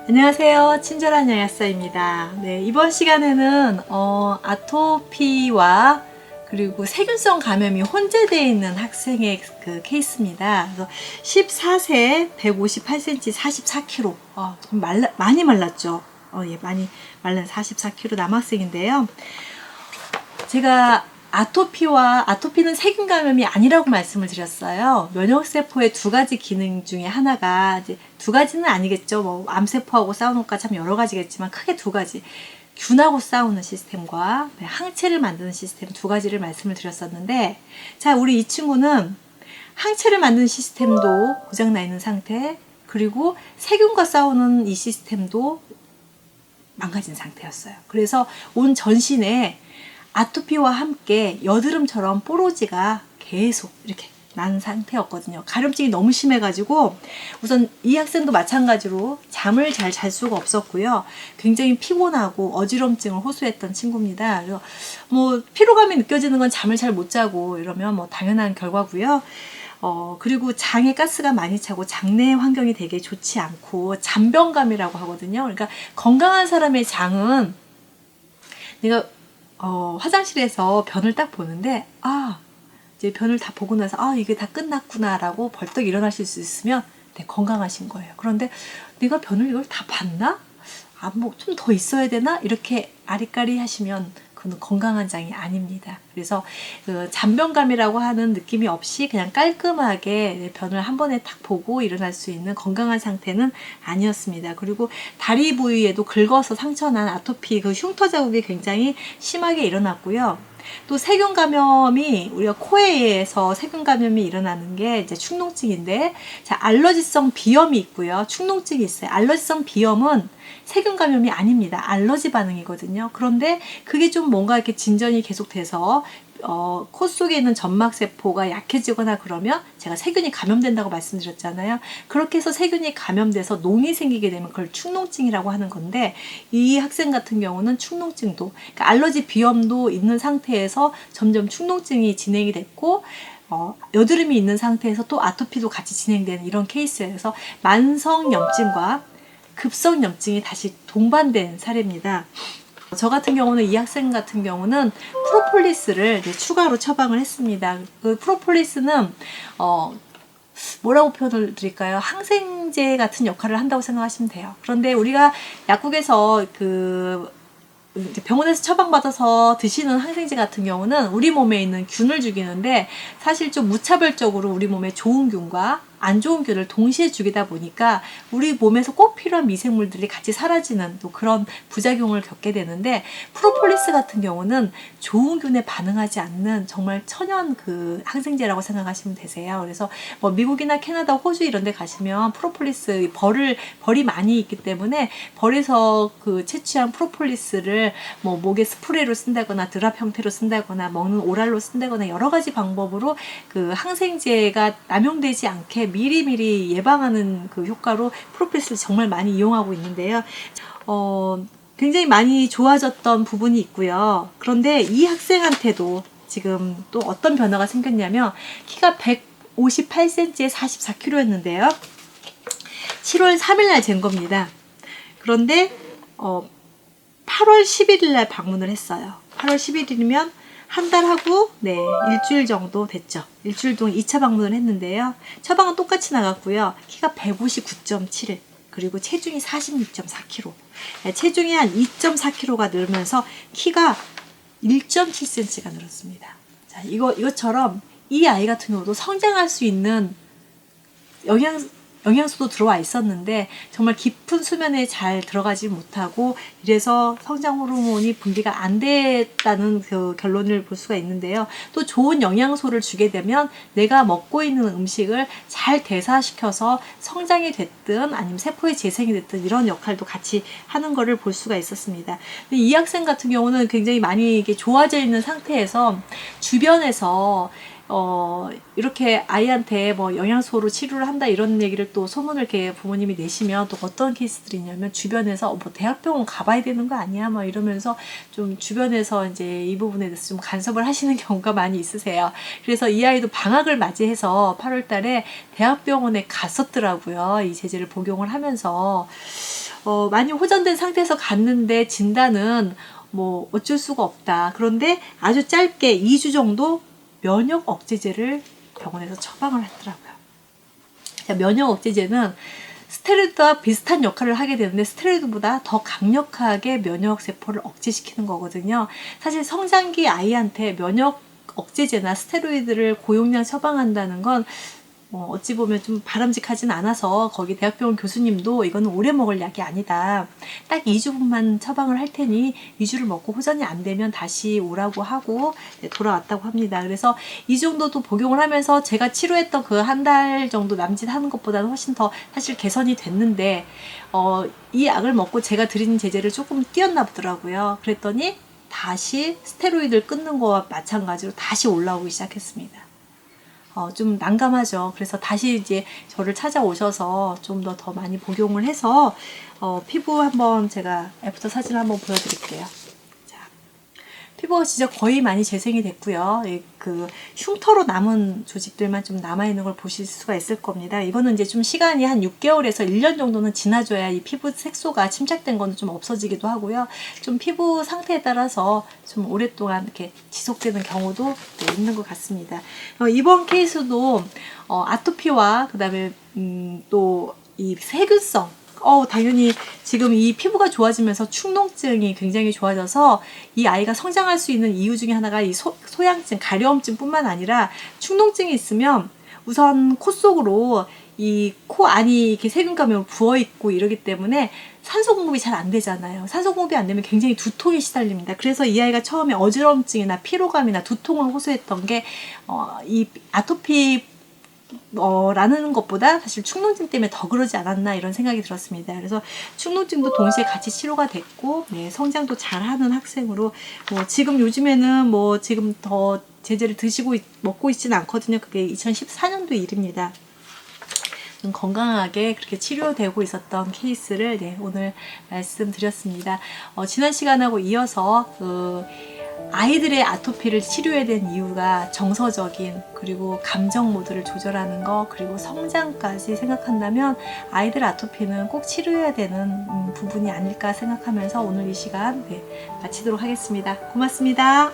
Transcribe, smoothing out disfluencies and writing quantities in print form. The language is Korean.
안녕하세요. 친절한 영양사입니다. 네, 이번 시간에는 아토피와 그리고 세균성 감염이 혼재되어 있는 학생의 그 케이스입니다. 그래서 14세, 158cm, 44kg. 좀 많이 말랐죠. 예, 많이 말른 44kg 남학생인데요. 제가 아토피는 세균 감염이 아니라고 말씀을 드렸어요. 면역세포의 두 가지 기능 중에 하나가, 이제 두 가지는 아니겠죠. 뭐 암세포하고 싸우는 것과 참 여러 가지겠지만 크게 두 가지. 균하고 싸우는 시스템과 항체를 만드는 시스템 두 가지를 말씀을 드렸었는데, 자, 우리 이 친구는 항체를 만드는 시스템도 고장나 있는 상태, 그리고 세균과 싸우는 이 시스템도 망가진 상태였어요. 그래서 온 전신에 아토피와 함께 여드름처럼 뽀로지가 계속 이렇게 난 상태였거든요. 가려움증이 너무 심해가지고 우선 이 학생도 마찬가지로 잠을 잘 잘 수가 없었고요. 굉장히 피곤하고 어지럼증을 호소했던 친구입니다. 그래서 뭐 피로감이 느껴지는 건 잠을 잘 못 자고 이러면 뭐 당연한 결과고요. 그리고 장에 가스가 많이 차고 장내 환경이 되게 좋지 않고 잔변감이라고 하거든요. 그러니까 건강한 사람의 장은 내가 화장실에서 변을 딱 보는데, 이제 변을 다 보고 나서, 이게 다 끝났구나, 라고 벌떡 일어나실 수 있으면, 네, 건강하신 거예요. 그런데 내가 변을 이걸 다 봤나? 뭐, 좀 더 있어야 되나? 이렇게 아리까리 하시면, 그건 건강한 장이 아닙니다. 그래서 그 잔변감이라고 하는 느낌이 없이 그냥 깔끔하게 변을 한 번에 딱 보고 일어날 수 있는 건강한 상태는 아니었습니다. 그리고 다리 부위에도 긁어서 상처난 아토피 그 흉터 자국이 굉장히 심하게 일어났고요. 또 세균 감염이 우리가 코에서 세균 감염이 일어나는 게 이제 축농증인데, 자, 알러지성 비염이 있고요. 축농증이 있어요. 알러지성 비염은 세균 감염이 아닙니다. 알러지 반응이거든요. 그런데 그게 좀 뭔가 이렇게 진전이 계속돼서 코 속에 있는 점막세포가 약해지거나 그러면 제가 세균이 감염된다고 말씀드렸잖아요. 그렇게 해서 세균이 감염돼서 농이 생기게 되면 그걸 축농증이라고 하는 건데, 이 학생 같은 경우는 축농증도, 그러니까 알러지 비염도 있는 상태에서 점점 축농증이 진행이 됐고, 여드름이 있는 상태에서 또 아토피도 같이 진행되는 이런 케이스여서 만성염증과 급성염증이 다시 동반된 사례입니다. 저 같은 경우는 이 학생 같은 경우는 프로폴리스를 추가로 처방을 했습니다. 그 프로폴리스는 뭐라고 표현을 드릴까요? 항생제 같은 역할을 한다고 생각하시면 돼요. 그런데 우리가 약국에서 병원에서 처방받아서 드시는 항생제 같은 경우는 우리 몸에 있는 균을 죽이는데, 사실 좀 무차별적으로 우리 몸에 좋은 균과 안 좋은 균을 동시에 죽이다 보니까 우리 몸에서 꼭 필요한 미생물들이 같이 사라지는 또 그런 부작용을 겪게 되는데, 프로폴리스 같은 경우는 좋은 균에 반응하지 않는 정말 천연 그 항생제라고 생각하시면 되세요. 그래서 뭐 미국이나 캐나다, 호주 이런 데 가시면 프로폴리스 벌이 많이 있기 때문에 벌에서 그 채취한 프로폴리스를 뭐 목에 스프레이로 쓴다거나 드랍 형태로 쓴다거나 먹는 오랄로 쓴다거나 여러 가지 방법으로 그 항생제가 남용되지 않게 미리미리 예방하는 그 효과로 프로폴리스를 정말 많이 이용하고 있는데요. 굉장히 많이 좋아졌던 부분이 있고요. 그런데 이 학생한테도 지금 또 어떤 변화가 생겼냐면, 키가 158cm에 44kg였는데요. 7월 3일 날 잰 겁니다. 그런데 8월 11일 날 방문을 했어요. 8월 11일이면 한 달하고 일주일 정도 됐죠. 일주일 동안 2차 방문을 했는데요. 처방은 똑같이 나갔고요. 키가 159.7, 그리고 체중이 46.4kg. 체중이 한 2.4kg가 늘면서 키가 1.7cm가 늘었습니다. 자, 이것처럼 이 아이 같은 경우도 성장할 수 있는 영양소도 들어와 있었는데 정말 깊은 수면에 잘 들어가지 못하고, 이래서 성장 호르몬이 분비가 안 됐다는 그 결론을 볼 수가 있는데요. 또 좋은 영양소를 주게 되면 내가 먹고 있는 음식을 잘 대사시켜서 성장이 됐든 아니면 세포의 재생이 됐든 이런 역할도 같이 하는 거를 볼 수가 있었습니다. 근데 이 학생 같은 경우는 굉장히 많이 이게 좋아져 있는 상태에서 주변에서 이렇게 아이한테 뭐 영양소로 치료를 한다 이런 얘기를 또 소문을 이렇게 부모님이 내시면 또 어떤 케이스들이 있냐면 주변에서 뭐 대학병원 가봐야 되는 거 아니야? 막 이러면서 좀 주변에서 이제 이 부분에 대해서 좀 간섭을 하시는 경우가 많이 있으세요. 그래서 이 아이도 방학을 맞이해서 8월 달에 대학병원에 갔었더라고요. 이 제제를 복용을 하면서. 많이 호전된 상태에서 갔는데 진단은 뭐 어쩔 수가 없다. 그런데 아주 짧게 2주 정도 면역 억제제를 병원에서 처방을 했더라고요. 자, 면역 억제제는 스테로이드와 비슷한 역할을 하게 되는데 스테로이드보다 더 강력하게 면역 세포를 억제시키는 거거든요. 사실 성장기 아이한테 면역 억제제나 스테로이드를 고용량 처방한다는 건 어찌 보면 좀 바람직하진 않아서 거기 대학병원 교수님도 이거는 오래 먹을 약이 아니다. 딱 2주분만 처방을 할 테니 2주를 먹고 호전이 안 되면 다시 오라고 하고 돌아왔다고 합니다. 그래서 이 정도도 복용을 하면서 제가 치료했던 그 한 달 정도 남짓하는 것보다는 훨씬 더 사실 개선이 됐는데 이 약을 먹고 제가 드린 제제를 조금 띄었나 보더라고요. 그랬더니 다시 스테로이드를 끊는 거와 마찬가지로 다시 올라오기 시작했습니다. 좀 난감하죠. 그래서 다시 이제 저를 찾아오셔서 좀 더 많이 복용을 해서 피부 한번 제가 애프터 사진을 한번 보여드릴게요. 자, 피부가 진짜 거의 많이 재생이 됐고요. 그 흉터로 남은 조직들만 좀 남아있는 걸 보실 수가 있을 겁니다. 이거는 이제 좀 시간이 한 6개월에서 1년 정도는 지나줘야 이 피부 색소가 침착된 거는 좀 없어지기도 하고요. 좀 피부 상태에 따라서 좀 오랫동안 이렇게 지속되는 경우도 있는 것 같습니다. 이번 케이스도 아토피와 그 다음에 또 이 세균성 당연히 지금 이 피부가 좋아지면서 축농증이 굉장히 좋아져서 이 아이가 성장할 수 있는 이유 중에 하나가 이 소양증, 가려움증 뿐만 아니라 축농증이 있으면 우선 코 속으로 이 코 안이 이렇게 세균감이 부어있고 이러기 때문에 산소 공급이 잘 안 되잖아요. 산소 공급이 안 되면 굉장히 두통에 시달립니다. 그래서 이 아이가 처음에 어지럼증이나 피로감이나 두통을 호소했던 게 이 아토피 라는 것보다 사실 축농증 때문에 더 그러지 않았나 이런 생각이 들었습니다. 그래서 축농증도 동시에 같이 치료가 됐고 성장도 잘하는 학생으로 지금 요즘에는 지금 더 제제를 먹고 있지는 않거든요. 그게 2014년도 일입니다. 좀 건강하게 그렇게 치료되고 있었던 케이스를 오늘 말씀드렸습니다. 지난 시간하고 이어서 아이들의 아토피를 치료해야 된 이유가 정서적인 그리고 감정 모드를 조절하는 거 그리고 성장까지 생각한다면 아이들 아토피는 꼭 치료해야 되는 부분이 아닐까 생각하면서 오늘 이 시간 마치도록 하겠습니다. 고맙습니다.